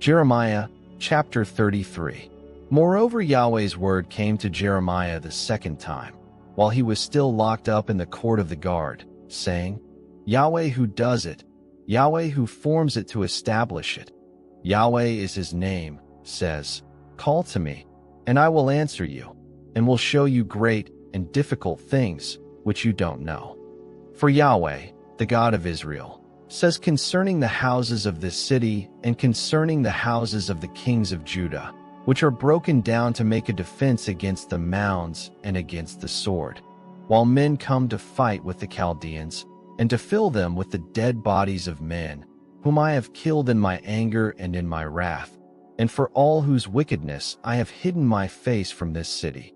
Jeremiah chapter 33. Moreover, Yahweh's word came to Jeremiah the second time, while he was still locked up in the court of the guard, saying, Yahweh who does it, Yahweh who forms it to establish it, Yahweh is his name, says, Call to me, and I will answer you, and will show you great and difficult things which you don't know. For Yahweh, the God of Israel, says concerning the houses of this city and concerning the houses of the kings of Judah, which are broken down to make a defense against the mounds and against the sword, while men come to fight with the Chaldeans, and to fill them with the dead bodies of men, whom I have killed in my anger and in my wrath, and for all whose wickedness I have hidden my face from this city.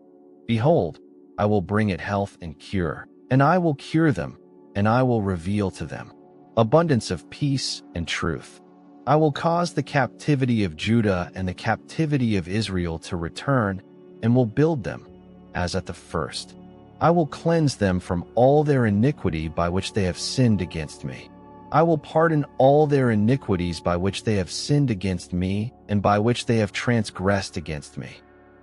Behold, I will bring it health and cure, and I will cure them, and I will reveal to them abundance of peace and truth. I will cause the captivity of Judah and the captivity of Israel to return, and will build them, as at the first. I will cleanse them from all their iniquity by which they have sinned against me. I will pardon all their iniquities by which they have sinned against me, and by which they have transgressed against me.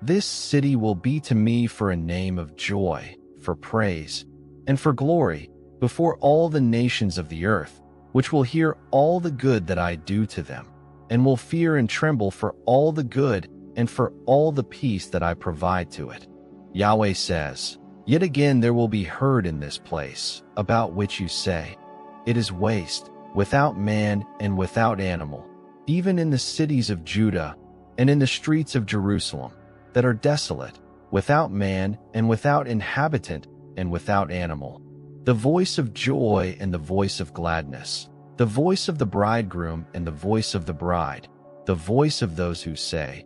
This city will be to me for a name of joy, for praise, and for glory, before all the nations of the earth, which will hear all the good that I do to them, and will fear and tremble for all the good and for all the peace that I provide to it. Yahweh says, Yet again there will be heard in this place, about which you say, It is waste, without man and without animal, even in the cities of Judah and in the streets of Jerusalem, that are desolate, without man and without inhabitant and without animal. The voice of joy and the voice of gladness, the voice of the bridegroom and the voice of the bride, the voice of those who say,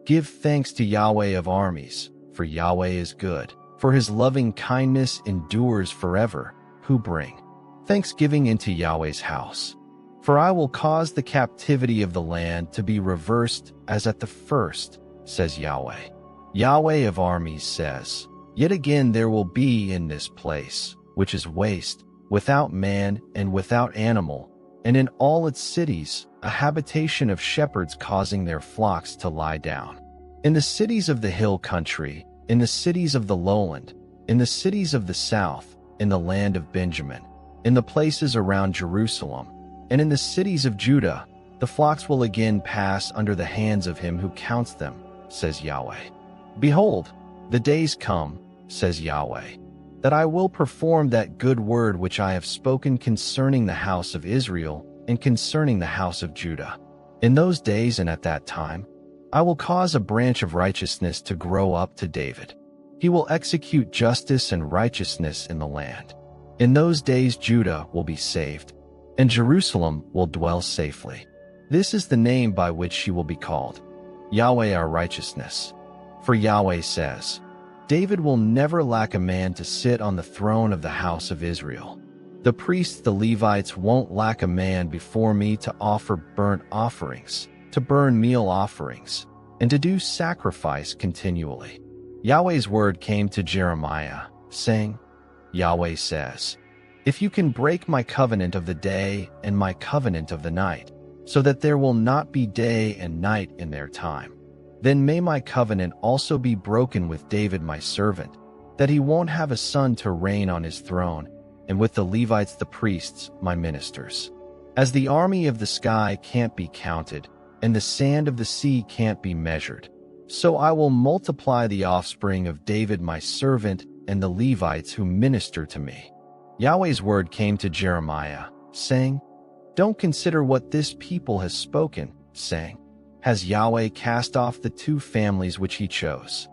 Give thanks to Yahweh of armies, for Yahweh is good, for his loving kindness endures forever, who bring thanksgiving into Yahweh's house. For I will cause the captivity of the land to be reversed as at the first, says Yahweh. Yahweh of armies says, Yet again there will be in this place, which is waste, without man and without animal, and in all its cities, a habitation of shepherds causing their flocks to lie down. In the cities of the hill country, in the cities of the lowland, in the cities of the south, in the land of Benjamin, in the places around Jerusalem, and in the cities of Judah, the flocks will again pass under the hands of him who counts them, says Yahweh. Behold, the days come, says Yahweh, that I will perform that good word which I have spoken concerning the house of Israel and concerning the house of Judah. In those days and at that time, I will cause a branch of righteousness to grow up to David. He will execute justice and righteousness in the land. In those days Judah will be saved, and Jerusalem will dwell safely. This is the name by which she will be called, Yahweh our righteousness. For Yahweh says, David will never lack a man to sit on the throne of the house of Israel. The priests, the Levites, won't lack a man before me to offer burnt offerings, to burn meal offerings, and to do sacrifice continually. Yahweh's word came to Jeremiah, saying, Yahweh says, If you can break my covenant of the day and my covenant of the night, so that there will not be day and night in their time, then may my covenant also be broken with David my servant, that he won't have a son to reign on his throne, and with the Levites the priests, my ministers. As the army of the sky can't be counted, and the sand of the sea can't be measured, so I will multiply the offspring of David my servant and the Levites who minister to me. Yahweh's word came to Jeremiah, saying, Don't consider what this people has spoken, saying, Has Yahweh cast off the two families which he chose?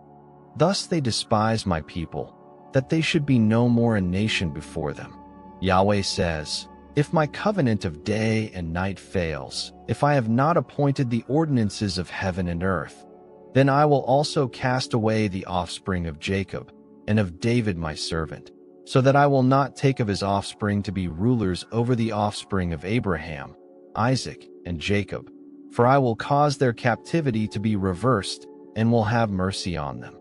Thus they despise my people, that they should be no more a nation before them. Yahweh says, If my covenant of day and night fails, if I have not appointed the ordinances of heaven and earth, then I will also cast away the offspring of Jacob and of David my servant, so that I will not take of his offspring to be rulers over the offspring of Abraham, Isaac, and Jacob. For I will cause their captivity to be reversed, and will have mercy on them.